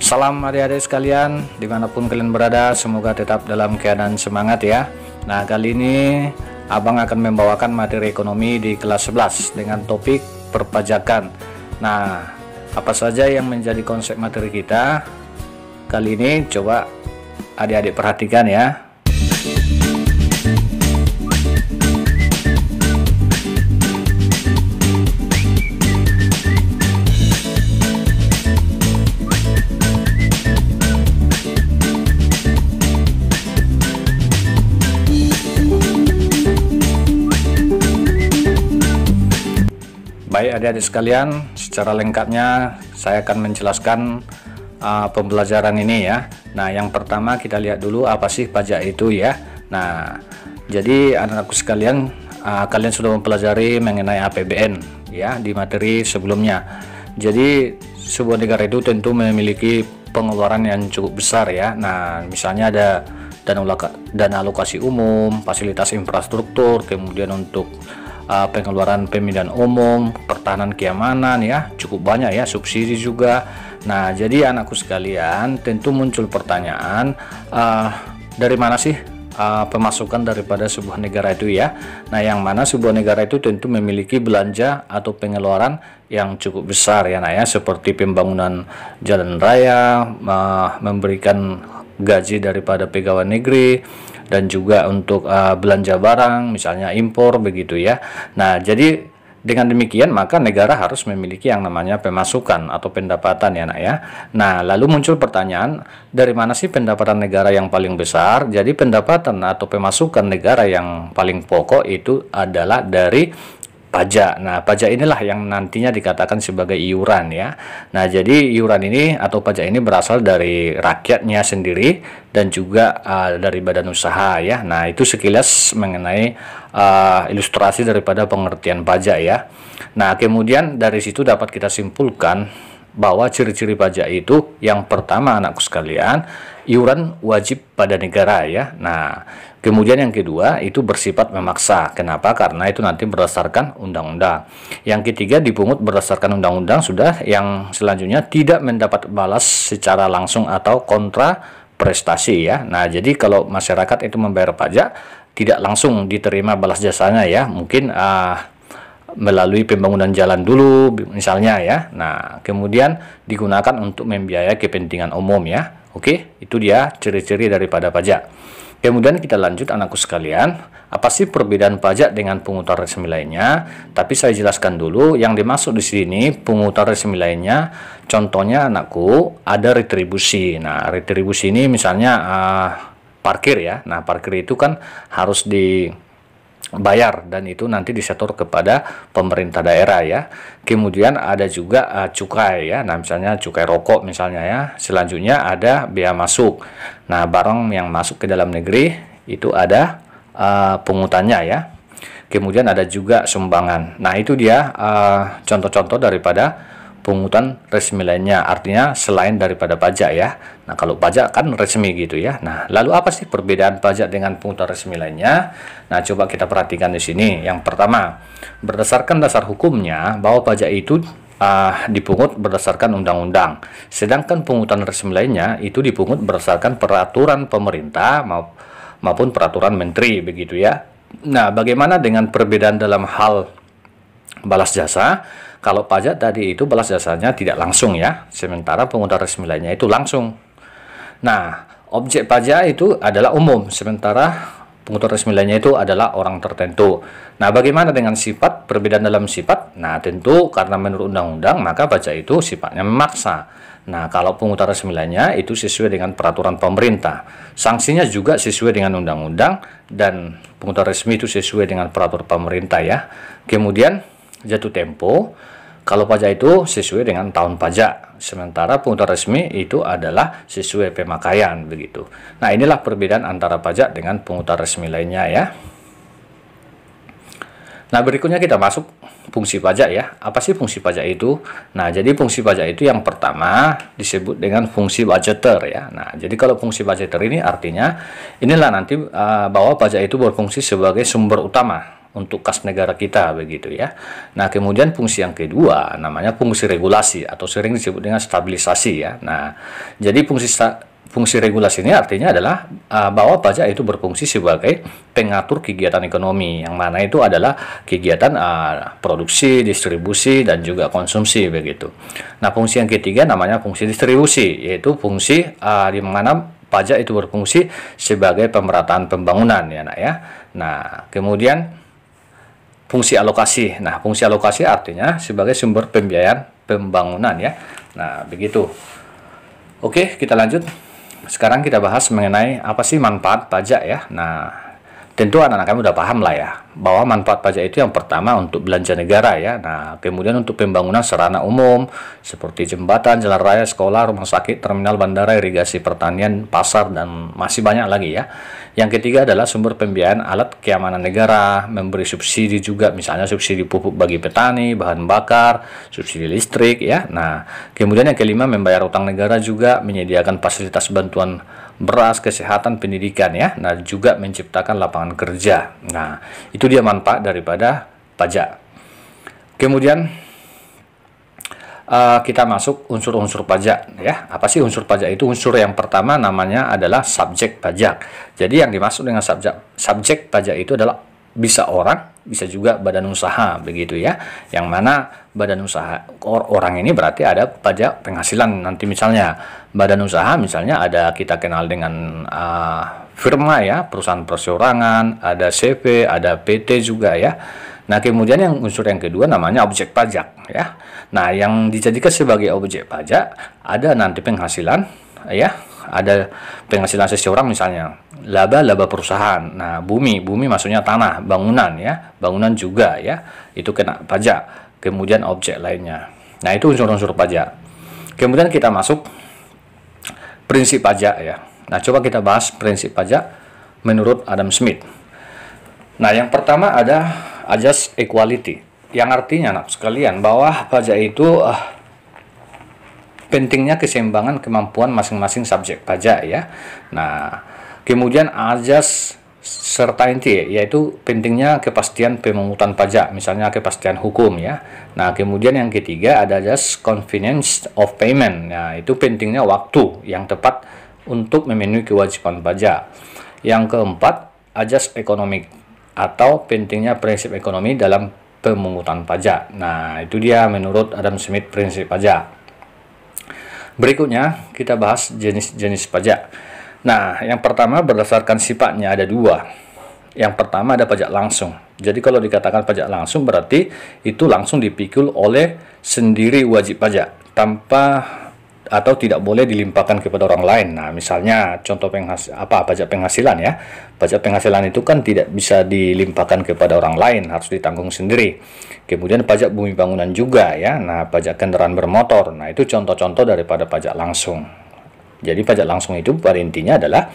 Salam adik-adik sekalian, dimanapun kalian berada, semoga tetap dalam keadaan semangat ya. Nah, kali ini Abang akan membawakan materi ekonomi di kelas 11 dengan topik perpajakan. Nah, apa saja yang menjadi konsep materi kita kali ini, coba adik-adik perhatikan ya. Baik adik-adik sekalian, secara lengkapnya saya akan menjelaskan pembelajaran ini ya. Nah, yang pertama kita lihat dulu apa sih pajak itu ya. Nah, jadi anak-anakku sekalian, kalian sudah mempelajari mengenai APBN ya di materi sebelumnya. Jadi sebuah negara itu tentu memiliki pengeluaran yang cukup besar ya. Nah, misalnya ada dana alokasi umum, fasilitas infrastruktur, kemudian untuk pengeluaran pemilihan umum, pertahanan keamanan ya, cukup banyak ya, subsidi juga. Nah, jadi anakku sekalian, tentu muncul pertanyaan, dari mana sih pemasukan daripada sebuah negara itu ya. Nah, yang mana sebuah negara itu tentu memiliki belanja atau pengeluaran yang cukup besar ya, nah ya, seperti pembangunan jalan raya, memberikan gaji daripada pegawai negeri, dan juga untuk belanja barang misalnya impor begitu ya. Nah, jadi dengan demikian maka negara harus memiliki yang namanya pemasukan atau pendapatan ya nak ya. Nah, lalu muncul pertanyaan, dari mana sih pendapatan negara yang paling besar? Jadi pendapatan atau pemasukan negara yang paling pokok itu adalah dari pajak. Nah, pajak inilah yang nantinya dikatakan sebagai iuran ya. Nah, jadi iuran ini atau pajak ini berasal dari rakyatnya sendiri dan juga dari badan usaha ya. Nah, itu sekilas mengenai ilustrasi daripada pengertian pajak ya. Nah, kemudian dari situ dapat kita simpulkan bahwa ciri-ciri pajak itu, yang pertama anakku sekalian, iuran wajib pada negara ya. Nah, kemudian yang kedua itu bersifat memaksa. Kenapa? Karena itu nanti berdasarkan undang-undang. Yang ketiga dipungut berdasarkan undang-undang sudah. Yang selanjutnya tidak mendapat balas secara langsung atau kontra prestasi ya. Nah, jadi kalau masyarakat itu membayar pajak tidak langsung diterima balas jasanya ya. Mungkin melalui pembangunan jalan dulu misalnya ya. Nah, kemudian digunakan untuk membiayai kepentingan umum ya. Oke, itu dia ciri-ciri daripada pajak. Kemudian kita lanjut anakku sekalian, apa sih perbedaan pajak dengan pungutan resmi lainnya? Tapi saya jelaskan dulu yang dimaksud di sini pungutan resmi lainnya. Contohnya anakku ada retribusi. Nah, retribusi ini misalnya parkir ya. Nah, parkir itu kan harus dibayar dan itu nanti disetor kepada pemerintah daerah ya. Kemudian ada juga cukai ya. Nah, misalnya cukai rokok misalnya ya. Selanjutnya ada bea masuk. Nah, barang yang masuk ke dalam negeri itu ada pungutannya ya. Kemudian ada juga sumbangan. Nah, itu dia contoh-contoh daripada pungutan resmi lainnya, artinya selain daripada pajak ya. Nah, kalau pajak kan resmi gitu ya. Nah, lalu apa sih perbedaan pajak dengan pungutan resmi lainnya? Nah, coba kita perhatikan di sini. Yang pertama, berdasarkan dasar hukumnya bahwa pajak itu dipungut berdasarkan undang-undang. Sedangkan pungutan resmi lainnya itu dipungut berdasarkan peraturan pemerintah maupun peraturan menteri begitu ya. Nah, bagaimana dengan perbedaan dalam hal balas jasa? Kalau pajak tadi itu balas jasanya tidak langsung ya, sementara pungutan resmi lainnya itu langsung. Nah, objek pajak itu adalah umum, sementara pungutan resmi lainnya itu adalah orang tertentu. Nah, bagaimana dengan sifat, perbedaan dalam sifat? Nah, tentu karena menurut undang-undang maka pajak itu sifatnya memaksa. Nah, kalau pungutan resmi lainnya itu sesuai dengan peraturan pemerintah. Sanksinya juga sesuai dengan undang-undang dan pungutan resmi itu sesuai dengan peraturan pemerintah ya. Kemudian jatuh tempo. Kalau pajak itu sesuai dengan tahun pajak, sementara pungutan resmi itu adalah sesuai pemakaian begitu. Nah, inilah perbedaan antara pajak dengan pungutan resmi lainnya ya. Nah, berikutnya kita masuk fungsi pajak ya. Apa sih fungsi pajak itu? Nah, jadi fungsi pajak itu yang pertama disebut dengan fungsi budgeter ya. Nah, jadi kalau fungsi budgeter ini artinya inilah nanti bahwa pajak itu berfungsi sebagai sumber utama untuk kas negara kita begitu ya. Nah, kemudian fungsi yang kedua namanya fungsi regulasi atau sering disebut dengan stabilisasi ya. Nah, jadi fungsi regulasi ini artinya adalah bahwa pajak itu berfungsi sebagai pengatur kegiatan ekonomi, yang mana itu adalah kegiatan produksi, distribusi, dan juga konsumsi begitu. Nah, fungsi yang ketiga namanya fungsi distribusi, yaitu fungsi di mana pajak itu berfungsi sebagai pemerataan pembangunan ya nak ya. Nah, kemudian fungsi alokasi. Nah, fungsi alokasi artinya sebagai sumber pembiayaan pembangunan ya. Nah, begitu. Oke, kita lanjut. Sekarang kita bahas mengenai apa sih manfaat pajak ya. Nah, tentu anak-anak kami udah paham lah ya, bahwa manfaat pajak itu yang pertama untuk belanja negara ya. Nah, kemudian untuk pembangunan sarana umum seperti jembatan, jalan raya, sekolah, rumah sakit, terminal, bandara, irigasi, pertanian, pasar, dan masih banyak lagi ya. Yang ketiga adalah sumber pembiayaan alat keamanan negara, memberi subsidi juga, misalnya subsidi pupuk bagi petani, bahan bakar, subsidi listrik ya. Nah, kemudian yang kelima membayar utang negara juga, menyediakan fasilitas bantuan beras, kesehatan, pendidikan ya. Nah, juga menciptakan lapangan kerja. Nah, itu dia manfaat daripada pajak. Kemudian kita masuk unsur-unsur pajak ya. Apa sih unsur pajak itu? Unsur yang pertama namanya adalah subjek pajak. Jadi yang dimaksud dengan subjek pajak itu adalah bisa orang, bisa juga badan usaha begitu ya. Yang mana badan usaha orang ini berarti ada pajak penghasilan. Nanti misalnya badan usaha misalnya ada, kita kenal dengan firma ya, perusahaan perseorangan, ada CV, ada PT juga ya. Nah, kemudian yang unsur yang kedua namanya objek pajak ya. Nah, yang dijadikan sebagai objek pajak ada nanti penghasilan ya, ada penghasilan seseorang misalnya laba perusahaan. Nah, bumi maksudnya tanah, bangunan ya, bangunan juga ya, itu kena pajak. Kemudian objek lainnya. Nah, itu unsur-unsur pajak. Kemudian kita masuk prinsip pajak ya. Nah, coba kita bahas prinsip pajak menurut Adam Smith. Nah, yang pertama ada Ajas equality, yang artinya anak sekalian bahwa pajak itu pentingnya keseimbangan kemampuan masing-masing subjek pajak ya. Nah, kemudian Ajas certainty, yaitu pentingnya kepastian pemungutan pajak, misalnya kepastian hukum ya. Nah, kemudian yang ketiga ada Ajas convenience of payment. Nah, itu pentingnya waktu yang tepat untuk memenuhi kewajiban pajak. Yang keempat Ajas economic, atau pentingnya prinsip ekonomi dalam pemungutan pajak. Nah, itu dia menurut Adam Smith prinsip pajak. Berikutnya kita bahas jenis-jenis pajak. Nah, yang pertama berdasarkan sifatnya ada dua. Yang pertama ada pajak langsung. Jadi kalau dikatakan pajak langsung berarti itu langsung dipikul oleh sendiri wajib pajak tanpa atau tidak boleh dilimpahkan kepada orang lain. Nah, misalnya contoh pajak penghasilan ya. Pajak penghasilan itu kan tidak bisa dilimpahkan kepada orang lain, harus ditanggung sendiri. Kemudian pajak bumi bangunan juga ya. Nah, pajak kendaraan bermotor. Nah, itu contoh-contoh daripada pajak langsung. Jadi pajak langsung itu pada intinya adalah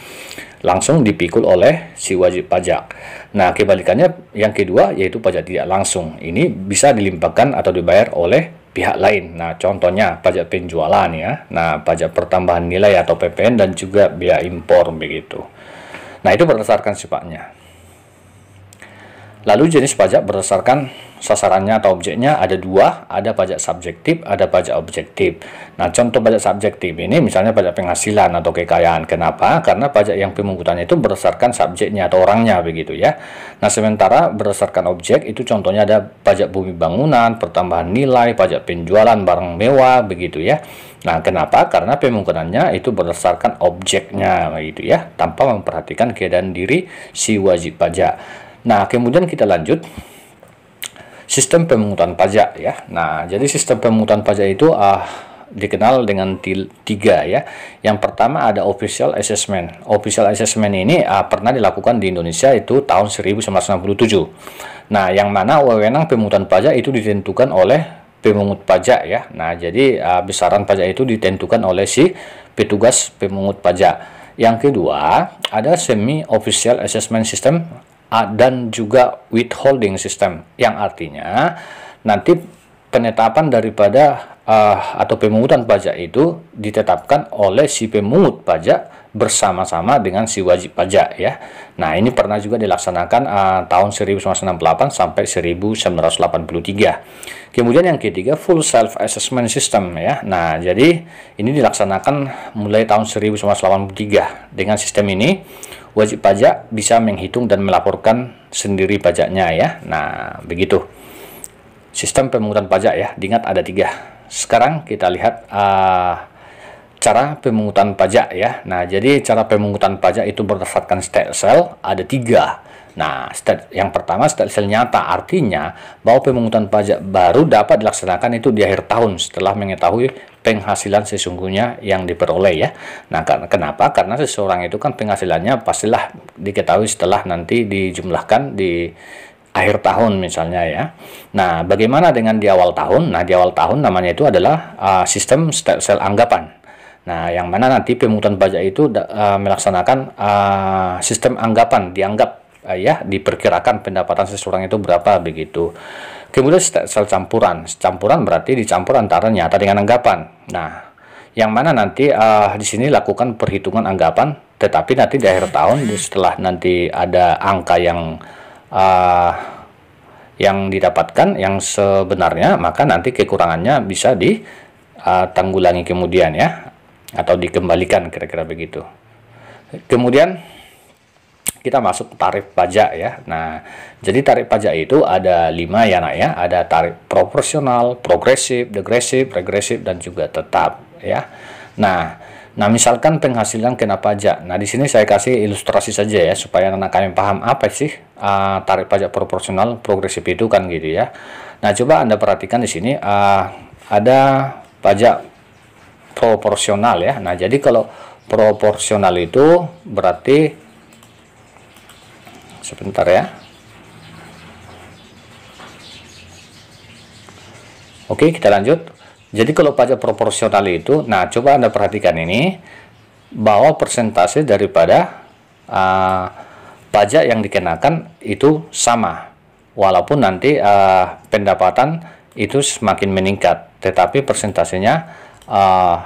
langsung dipikul oleh si wajib pajak. Nah, kebalikannya yang kedua yaitu pajak tidak langsung. Ini bisa dilimpahkan atau dibayar oleh pihak lain. Nah, contohnya pajak penjualan ya. Nah, pajak pertambahan nilai atau PPN dan juga biaya impor begitu. Nah, itu berdasarkan sifatnya. Lalu jenis pajak berdasarkan sasarannya atau objeknya ada dua, ada pajak subjektif, ada pajak objektif. Nah, contoh pajak subjektif ini misalnya pajak penghasilan atau kekayaan. Kenapa? Karena pajak yang pemungutannya itu berdasarkan subjeknya atau orangnya begitu ya. Nah, sementara berdasarkan objek itu contohnya ada pajak bumi bangunan, pertambahan nilai, pajak penjualan barang mewah begitu ya. Nah, kenapa? Karena pemungutannya itu berdasarkan objeknya begitu ya, tanpa memperhatikan keadaan diri si wajib pajak. Nah, kemudian kita lanjut sistem pemungutan pajak ya. Nah, jadi sistem pemungutan pajak itu dikenal dengan tiga ya. Yang pertama ada official assessment. Official assessment ini pernah dilakukan di Indonesia itu tahun 1967. Nah, yang mana wewenang pemungutan pajak itu ditentukan oleh pemungut pajak ya. Nah, jadi besaran pajak itu ditentukan oleh si petugas pemungut pajak. Yang kedua ada semi official assessment system dan juga withholding system, yang artinya nanti penetapan daripada atau pemungutan pajak itu ditetapkan oleh si pemungut pajak bersama-sama dengan si wajib pajak ya. Nah, ini pernah juga dilaksanakan tahun 1968 sampai 1983. Kemudian yang ketiga, full self assessment system ya. Nah, jadi ini dilaksanakan mulai tahun 1983. Dengan sistem ini wajib pajak bisa menghitung dan melaporkan sendiri pajaknya ya. Nah, begitu sistem pemungutan pajak ya. Diingat ada 3. Sekarang kita lihat cara pemungutan pajak ya. Nah, jadi cara pemungutan pajak itu berdasarkan stelsel ada 3. Nah, yang pertama stelsel nyata, artinya bahwa pemungutan pajak baru dapat dilaksanakan itu di akhir tahun setelah mengetahui penghasilan sesungguhnya yang diperoleh ya. Nah, kenapa? Karena seseorang itu kan penghasilannya pastilah diketahui setelah nanti dijumlahkan di akhir tahun misalnya ya. Nah, bagaimana dengan di awal tahun? Nah, di awal tahun namanya itu adalah sistem stelsel anggapan. Nah, yang mana nanti pemungutan pajak itu melaksanakan sistem anggapan, dianggap ya, diperkirakan pendapatan seseorang itu berapa begitu. Kemudian stelsel campuran. Campuran berarti dicampur antara nyata dengan anggapan. Nah, yang mana nanti di sini lakukan perhitungan anggapan, tetapi nanti di akhir tahun setelah nanti ada angka yang didapatkan yang sebenarnya, maka nanti kekurangannya bisa ditanggulangi kemudian ya, atau dikembalikan kira-kira begitu. Kemudian kita masuk tarif pajak ya. Nah, jadi tarif pajak itu ada 5 ya nak ya. Ada tarif proporsional, progresif, degresif, regresif, dan juga tetap ya. Nah misalkan penghasilan kena pajak. Nah, di sini saya kasih ilustrasi saja ya supaya anak kalian paham apa sih tarif pajak proporsional, progresif itu kan gitu ya. Nah, coba Anda perhatikan di sini ada pajak proporsional ya. Nah, jadi kalau proporsional itu berarti, sebentar ya. Oke, kita lanjut. Jadi kalau pajak proporsional itu, nah coba Anda perhatikan ini, bahwa persentase daripada pajak yang dikenakan itu sama, walaupun nanti pendapatan itu semakin meningkat, tetapi persentasenya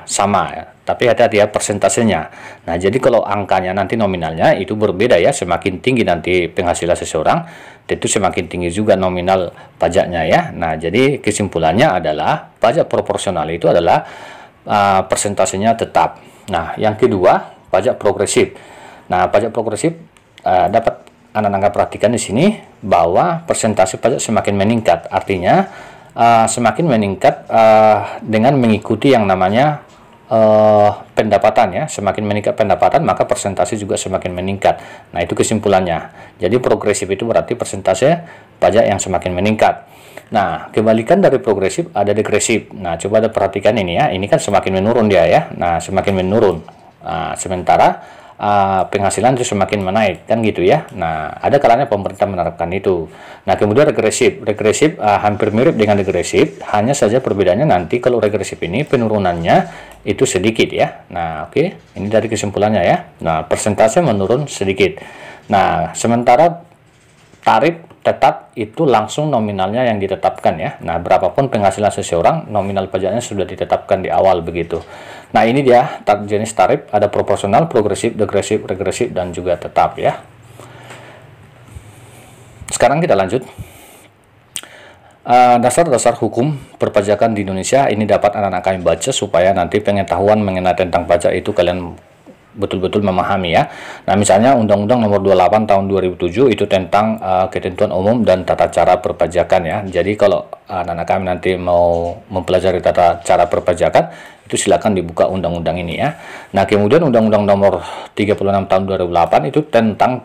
sama ya. Tapi hati-hati ya persentasenya. Nah, jadi kalau angkanya nanti nominalnya itu berbeda ya, semakin tinggi nanti penghasilan seseorang, tentu semakin tinggi juga nominal pajaknya ya. Nah, jadi kesimpulannya adalah pajak proporsional itu adalah persentasenya tetap. Nah, yang kedua, pajak progresif. Nah, pajak progresif dapat anak-anak perhatikan di sini bahwa persentase pajak semakin meningkat. Artinya semakin meningkat dengan mengikuti yang namanya pendapatan ya. Semakin meningkat pendapatan, maka persentase juga semakin meningkat. Nah, itu kesimpulannya. Jadi progresif itu berarti persentase pajak yang semakin meningkat. Nah, kebalikan dari progresif ada degresif. Nah, coba Anda perhatikan ini ya. Ini kan semakin menurun dia ya. Nah, semakin menurun. Sementara penghasilan itu semakin menaik kan gitu ya. Nah, ada kalanya pemerintah menerapkan itu. Nah, kemudian regresif hampir mirip dengan degresif, hanya saja perbedaannya nanti kalau regresif ini penurunannya itu sedikit ya. Nah, oke, ini dari kesimpulannya ya. Nah, persentase menurun sedikit. Nah, sementara tarif tetap itu langsung nominalnya yang ditetapkan ya. Nah, berapapun penghasilan seseorang, nominal pajaknya sudah ditetapkan di awal begitu. Nah, ini dia jenis tarif, ada proporsional, progresif, degresif, regresif, dan juga tetap ya. Sekarang kita lanjut. Dasar-dasar hukum perpajakan di Indonesia ini dapat anak-anak kami baca supaya nanti pengetahuan mengenai tentang pajak itu kalian betul-betul memahami ya. Nah, misalnya Undang-Undang Nomor 28 Tahun 2007 itu tentang ketentuan umum dan tata cara perpajakan ya. Jadi kalau anak-anak kami nanti mau mempelajari tata cara perpajakan, itu silakan dibuka undang-undang ini ya. Nah, kemudian Undang-Undang Nomor 36 Tahun 2008 itu tentang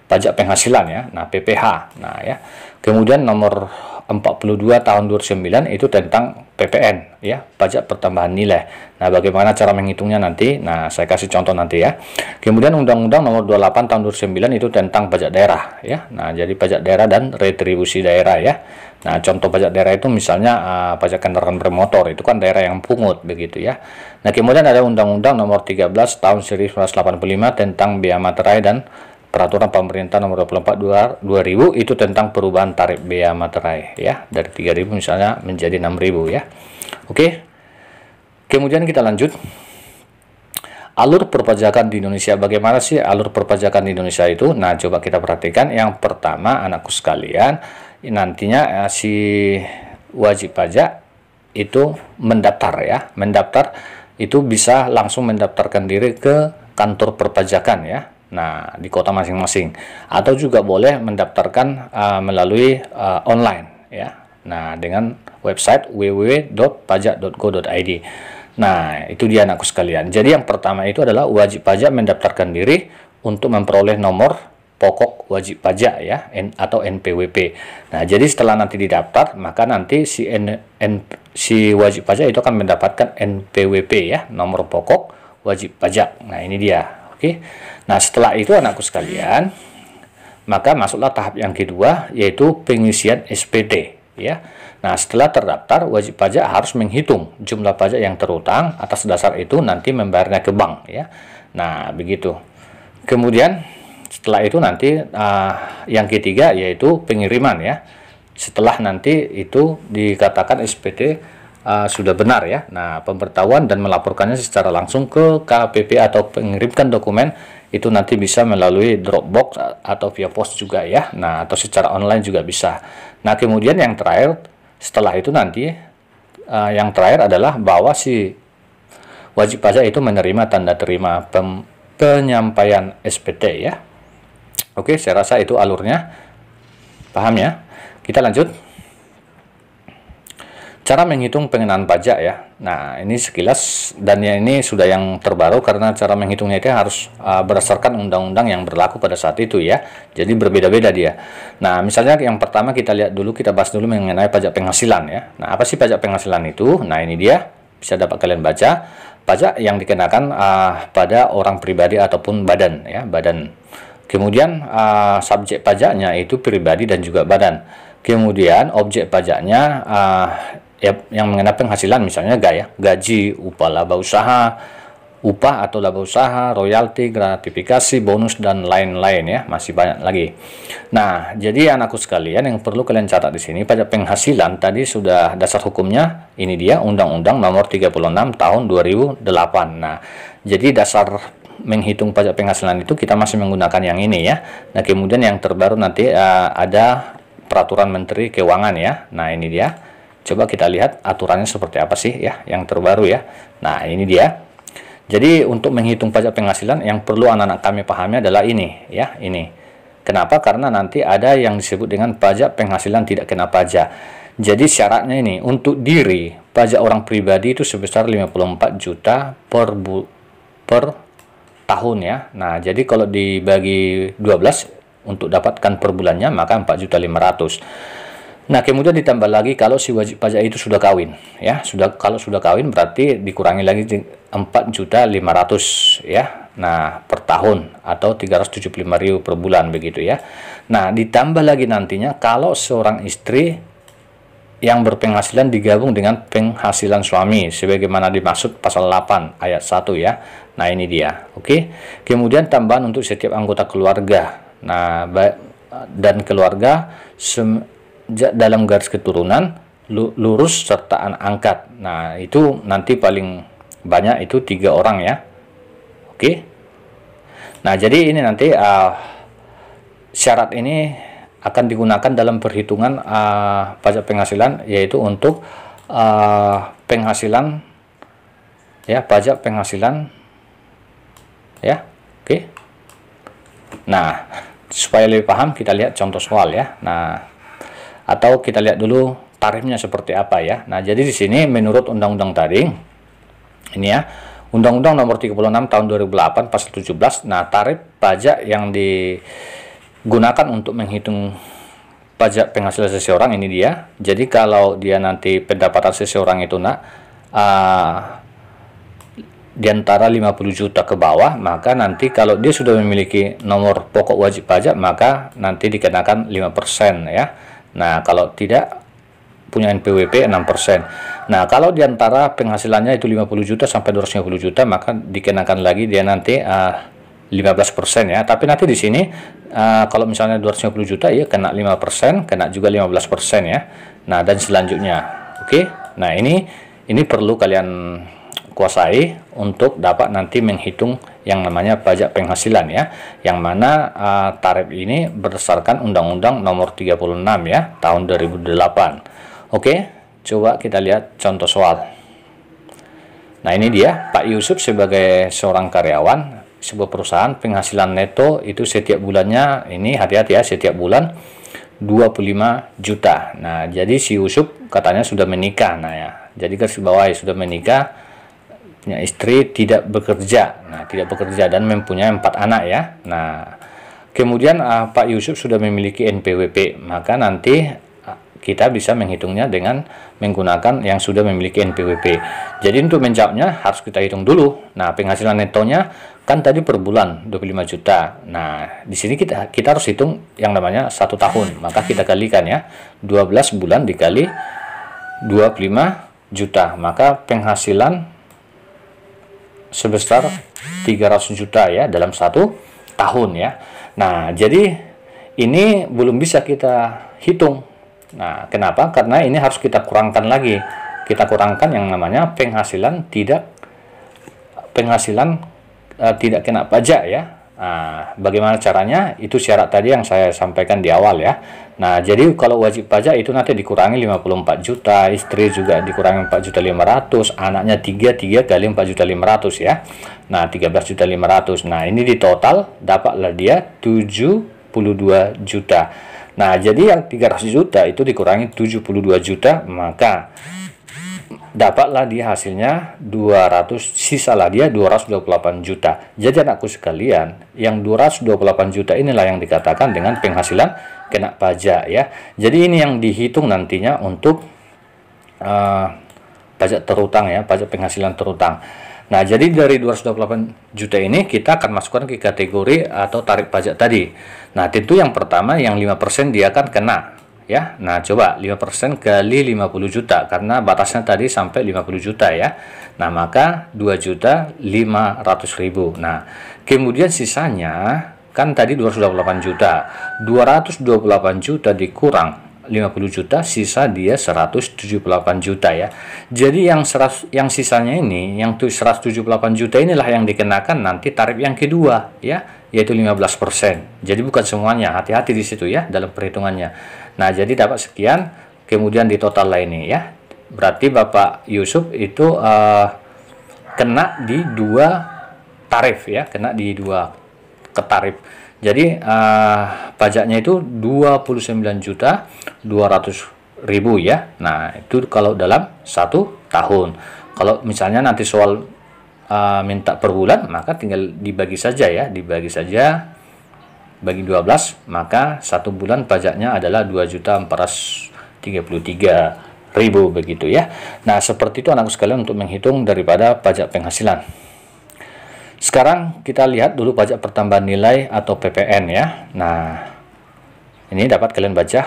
pajak penghasilan ya. Nah, PPH. Nah, ya. Kemudian Nomor 42 Tahun 2009 itu tentang PPN ya, pajak pertambahan nilai. Nah, bagaimana cara menghitungnya nanti? Nah, saya kasih contoh nanti ya. Kemudian Undang-Undang Nomor 28 Tahun 2009 itu tentang pajak daerah ya. Nah, jadi pajak daerah dan retribusi daerah ya. Nah, contoh pajak daerah itu misalnya pajak kendaraan bermotor, itu kan daerah yang pungut begitu ya. Nah, kemudian ada Undang-Undang Nomor 13 Tahun 1985 tentang bea materai dan Peraturan Pemerintah Nomor 24 2000 itu tentang perubahan tarif bea materai ya, dari 3.000 misalnya menjadi 6.000 ya. Oke. Kemudian kita lanjut. alur perpajakan di Indonesia. Bagaimana sih alur perpajakan di Indonesia itu? Nah, coba kita perhatikan. Yang pertama, anakku sekalian, nantinya si wajib pajak itu mendaftar ya. Mendaftar itu bisa langsung mendaftarkan diri ke kantor perpajakan ya. Nah, di kota masing-masing. Atau juga boleh mendaftarkan melalui online ya. Nah, dengan website www.pajak.go.id. Nah, itu dia anakku sekalian. Jadi yang pertama itu adalah wajib pajak mendaftarkan diri untuk memperoleh nomor pokok wajib pajak ya, atau NPWP. Nah, jadi setelah nanti didaftar, maka nanti si wajib pajak itu akan mendapatkan NPWP ya, nomor pokok wajib pajak. Nah, ini dia. Oke. Nah, setelah itu anakku sekalian, maka masuklah tahap yang kedua, yaitu pengisian SPT ya. Nah, setelah terdaftar, wajib pajak harus menghitung jumlah pajak yang terutang. Atas dasar itu nanti membayarnya ke bank ya. Nah, begitu. Kemudian setelah itu nanti yang ketiga yaitu pengiriman ya. Setelah nanti itu dikatakan SPT sudah benar ya. Nah, pemberitahuan dan melaporkannya secara langsung ke KPP atau mengirimkan dokumen itu nanti bisa melalui Dropbox atau via pos juga ya. Nah, atau secara online juga bisa. Nah, kemudian yang terakhir setelah itu nanti yang terakhir adalah bahwa si wajib pajak itu menerima tanda terima penyampaian SPT ya. Oke, saya rasa itu alurnya. Paham ya? Kita lanjut. Cara menghitung pengenaan pajak ya. Nah, ini sekilas, dan ini sudah yang terbaru karena cara menghitungnya itu harus berdasarkan undang-undang yang berlaku pada saat itu ya. Jadi berbeda-beda dia. Nah, misalnya yang pertama kita lihat dulu, kita bahas dulu mengenai pajak penghasilan ya. Nah, apa sih pajak penghasilan itu? Nah, ini dia. Bisa dapat kalian baca. Pajak yang dikenakan pada orang pribadi ataupun badan ya, badan. Kemudian subjek pajaknya itu pribadi dan juga badan. Kemudian objek pajaknya ya, yang mengenai penghasilan, misalnya gaji, upah laba usaha, upah atau laba usaha, royalti, gratifikasi, bonus, dan lain-lain ya, masih banyak lagi. Nah, jadi anakku sekalian, yang perlu kalian catat di sini, pajak penghasilan tadi sudah dasar hukumnya, ini dia Undang-Undang Nomor 36 Tahun 2008. Nah, jadi dasar menghitung pajak penghasilan itu kita masih menggunakan yang ini ya. Nah, kemudian yang terbaru nanti ada Peraturan Menteri Keuangan ya. Nah, ini dia. Coba kita lihat aturannya seperti apa sih ya, yang terbaru ya. Nah, ini dia. Jadi untuk menghitung pajak penghasilan yang perlu anak-anak kami pahami adalah ini ya, ini. Kenapa? Karena nanti ada yang disebut dengan pajak penghasilan tidak kena pajak. Jadi syaratnya ini, untuk diri pajak orang pribadi itu sebesar 54 juta per tahun ya. Nah, jadi kalau dibagi 12 untuk dapatkan per bulannya maka 4.500.000. Nah, kemudian ditambah lagi kalau si wajib pajak itu sudah kawin ya. Kalau sudah kawin berarti dikurangi lagi 4.500.000 ya. Nah, per tahun atau 375.000 per bulan begitu ya. Nah, ditambah lagi nantinya kalau seorang istri yang berpenghasilan digabung dengan penghasilan suami sebagaimana dimaksud pasal 8 ayat 1 ya. Nah, ini dia. Oke. Kemudian tambahan untuk setiap anggota keluarga. Nah, dan keluarga dalam garis keturunan, lurus serta anak angkat. Nah, itu nanti paling banyak itu 3 orang ya. Oke. Nah, jadi ini nanti syarat ini akan digunakan dalam perhitungan pajak penghasilan, yaitu untuk penghasilan ya, pajak penghasilan ya. Oke. Nah, supaya lebih paham kita lihat contoh soal ya. Nah, atau kita lihat dulu tarifnya seperti apa ya. Nah, jadi di sini menurut undang-undang tadi ini ya, Undang-Undang Nomor 36 Tahun 2008 Pasal 17. Nah, tarif pajak yang digunakan untuk menghitung pajak penghasilan seseorang ini dia. Jadi kalau dia nanti pendapatan seseorang itu di antara 50 juta ke bawah, maka nanti kalau dia sudah memiliki nomor pokok wajib pajak maka nanti dikenakan 5% ya. Nah, kalau tidak punya NPWP 6%. Nah, kalau di antara penghasilannya itu 50 juta sampai 250 juta maka dikenakan lagi dia nanti 15% ya. Tapi nanti di sini kalau misalnya 250 juta ya kena 5%, kena juga 15% ya. Nah, dan selanjutnya. Oke. Nah, ini perlu kalian kuasai untuk dapat nanti menghitung yang namanya pajak penghasilan ya, yang mana tarif ini berdasarkan Undang-Undang Nomor 36 ya tahun 2008. Oke, coba kita lihat contoh soal. Nah, ini dia Pak Yusuf sebagai seorang karyawan sebuah perusahaan, penghasilan neto itu setiap bulannya, ini hati-hati ya, setiap bulan 25 juta. Nah, jadi si Yusuf katanya sudah menikah. Nah ya, jadi garis bawah sudah menikah, punya istri, tidak bekerja. Nah, tidak bekerja dan mempunyai 4 anak ya. Nah, kemudian Pak Yusuf sudah memiliki NPWP, maka nanti kita bisa menghitungnya dengan menggunakan yang sudah memiliki NPWP. Jadi untuk menjawabnya harus kita hitung dulu. Nah, penghasilan netonya kan tadi per bulan 25 juta. Nah, di sini kita harus hitung yang namanya 1 tahun. Maka kita kalikan ya. 12 bulan dikali 25 juta. Maka penghasilan sebesar 300 juta ya dalam 1 tahun ya. Nah, jadi ini belum bisa kita hitung. Nah, kenapa? Karena ini harus kita kurangkan lagi. Kita kurangkan yang namanya penghasilan tidak kena pajak ya. Nah, bagaimana caranya? Itu syarat tadi yang saya sampaikan di awal ya. Nah, jadi kalau wajib pajak itu nanti dikurangi 54 juta, istri juga dikurangi 4.500.000, anaknya 3 kali 4.500.000 ya. Nah, 13.500.000. Nah, ini di total dapatlah dia 72 juta. Nah, jadi yang 300 juta itu dikurangi 72 juta, maka dapatlah dia hasilnya 200, sisalah dia 228 juta. Jadi anakku sekalian, yang 228 juta inilah yang dikatakan dengan penghasilan kena pajak ya. Jadi ini yang dihitung nantinya untuk pajak terutang ya, pajak penghasilan terutang. Nah, jadi dari 228 juta ini kita akan masukkan ke kategori atau tarif pajak tadi. Nah, tentu yang pertama yang 5% dia akan kena ya. Nah, coba 5% kali 50 juta karena batasnya tadi sampai 50 juta ya. Nah, maka 2.500.000. Nah, kemudian sisanya kan tadi 228 juta. 228 juta dikurang 50 juta, sisa dia 178 juta ya. Jadi yang sisanya ini, yang 178 juta inilah yang dikenakan nanti tarif yang kedua ya, yaitu 15%. Jadi bukan semuanya, hati-hati di situ ya dalam perhitungannya. Nah, jadi dapat sekian, kemudian di total lah ini ya. Berarti Bapak Yusuf itu kena di 2 tarif ya, kena di 2 tarif. Jadi pajaknya itu 29.200.000 ya. Nah, itu kalau dalam 1 tahun. Kalau misalnya nanti soal minta per bulan, maka tinggal dibagi saja ya, dibagi saja bagi 12, maka 1 bulan pajaknya adalah 2.433.000 begitu ya. Nah, seperti itu anakku sekalian untuk menghitung daripada pajak penghasilan. Sekarang kita lihat dulu pajak pertambahan nilai atau PPN ya. Nah, ini dapat kalian baca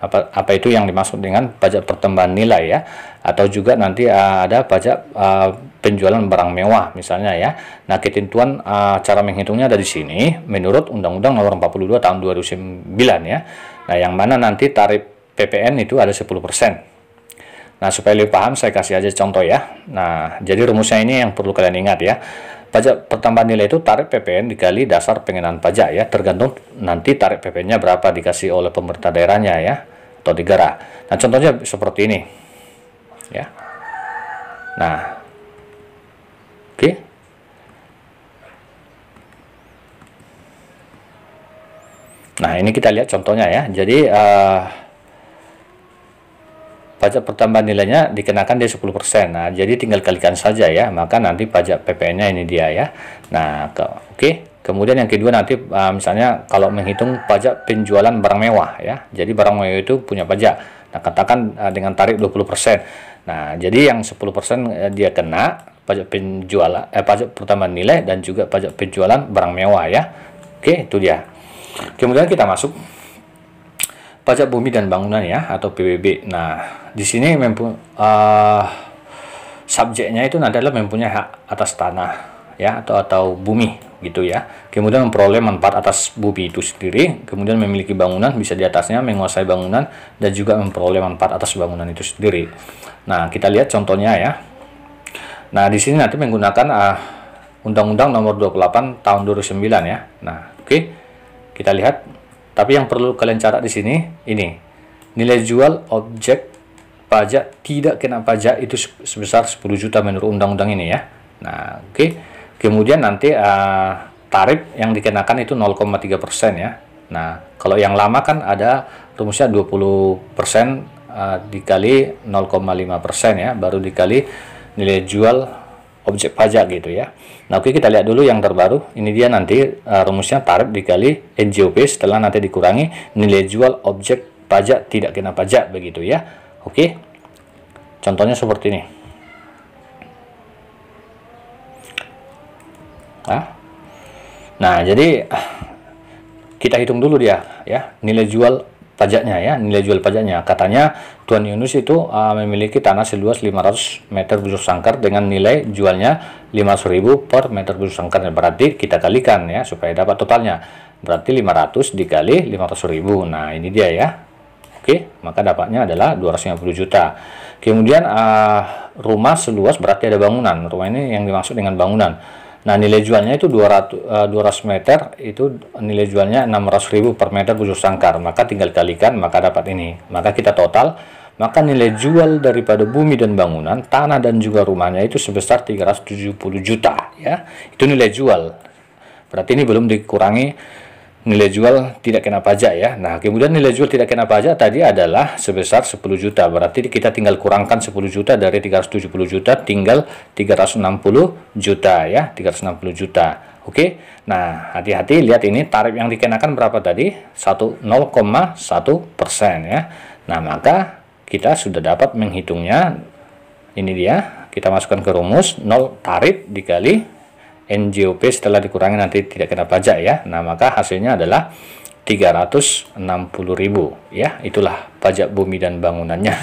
apa itu yang dimaksud dengan pajak pertambahan nilai ya, atau juga nanti ada pajak penjualan barang mewah misalnya ya. Nah, ketentuan cara menghitungnya ada di sini menurut Undang-Undang Nomor 42 tahun 2009 ya. Nah, yang mana nanti tarif PPN itu ada 10%. Nah, supaya lebih paham saya kasih aja contoh ya. Nah, jadi rumusnya ini yang perlu kalian ingat ya. Pajak pertambahan nilai itu tarif PPN dikali dasar pengenaan pajak ya, tergantung nanti tarif PPN-nya berapa dikasih oleh pemerintah daerahnya ya, atau negara. Nah, contohnya seperti ini ya. Nah, oke. Nah, ini kita lihat contohnya ya. Jadi pajak pertambahan nilainya dikenakan dia 10%. Nah, jadi tinggal kalikan saja ya, maka nanti pajak PPN-nya ini dia ya. Nah, oke. Kemudian yang kedua nanti misalnya kalau menghitung pajak penjualan barang mewah ya. Jadi barang mewah itu punya pajak. Nah, katakan dengan tarif 20%. Nah, jadi yang 10% dia kena pajak penjualan pajak pertambahan nilai dan juga pajak penjualan barang mewah ya. Oke, itu dia. Kemudian kita masuk pajak bumi dan bangunan ya, atau PBB. Nah, di sini subjeknya itu adalah mempunyai hak atas tanah ya, atau bumi gitu ya. Kemudian memperoleh manfaat atas bumi itu sendiri, kemudian memiliki bangunan, bisa di atasnya, menguasai bangunan, dan juga memperoleh manfaat atas bangunan itu sendiri. Nah, kita lihat contohnya ya. Nah, di sini nanti menggunakan Undang-Undang Nomor 28 Tahun 2009 ya. Nah, oke. Kita lihat. Tapi yang perlu kalian catat di sini ini. Nilai jual objek pajak tidak kena pajak itu sebesar 10 juta menurut undang-undang ini ya. Nah, oke. Kemudian nanti tarif yang dikenakan itu 0,3% ya. Nah, kalau yang lama kan ada rumusnya 20% dikali 0,5% ya, baru dikali nilai jual objek pajak gitu ya. Nah, oke, kita lihat dulu yang terbaru. Ini dia nanti rumusnya tarif dikali NJOP setelah nanti dikurangi nilai jual objek pajak tidak kena pajak begitu ya. Oke. Contohnya seperti ini. Nah, jadi kita hitung dulu dia ya, nilai jual pajaknya ya, nilai jual pajaknya. Katanya Tuan Yunus itu memiliki tanah seluas 500 meter busur sangkar dengan nilai jualnya 500.000 per meter busur sangkar. Berarti kita kalikan ya supaya dapat totalnya. Berarti 500 dikali 500.000. Nah, ini dia ya. Oke, maka dapatnya adalah 250 juta. Kemudian rumah seluas berarti ada bangunan. Rumah ini yang dimaksud dengan bangunan. Nah, nilai jualnya itu 200 meter, itu nilai jualnya 600.000 per meter busur sangkar. Maka tinggal kalikan, maka dapat ini. Maka kita total, maka nilai jual daripada bumi dan bangunan, tanah dan juga rumahnya itu sebesar 370 juta ya. Itu nilai jual. Berarti ini belum dikurangi nilai jual tidak kena pajak ya. Nah, kemudian nilai jual tidak kena pajak tadi adalah sebesar 10 juta. Berarti kita tinggal kurangkan 10 juta dari 370 juta, tinggal 360 juta ya, 360 juta. Oke. Nah, hati-hati, lihat ini tarif yang dikenakan berapa tadi? 0,1% ya. Nah, maka kita sudah dapat menghitungnya. Ini dia, kita masukkan ke rumus 0 tarif dikali NJOP setelah dikurangi nanti tidak kena pajak ya. Nah, maka hasilnya adalah 360.000 ya. Itulah pajak bumi dan bangunannya.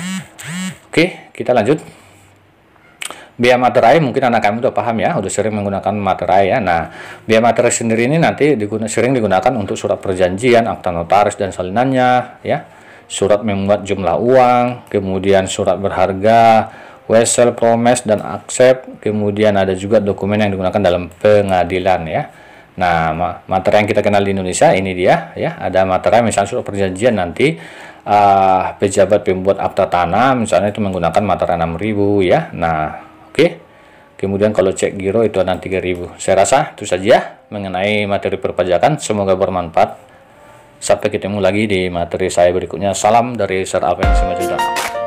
Oke, kita lanjut. Biaya materai mungkin anak kami udah paham ya, udah sering menggunakan materai ya. Nah, biaya materai sendiri ini nanti sering digunakan untuk surat perjanjian, akta notaris dan salinannya ya. Surat memuat jumlah uang, kemudian surat berharga, wesel, promes, dan accept. Kemudian ada juga dokumen yang digunakan dalam pengadilan ya. Nah, materai yang kita kenal di Indonesia ini dia ya. Ada materai misalnya surat perjanjian nanti pejabat pembuat akta tanah misalnya itu menggunakan materai 6.000 ya. Nah, oke. Kemudian kalau cek giro itu ada 3.000. Saya rasa itu saja mengenai materi perpajakan. Semoga bermanfaat. Sampai ketemu lagi di materi saya berikutnya. Salam dari Sir Alvin Simanjuntak.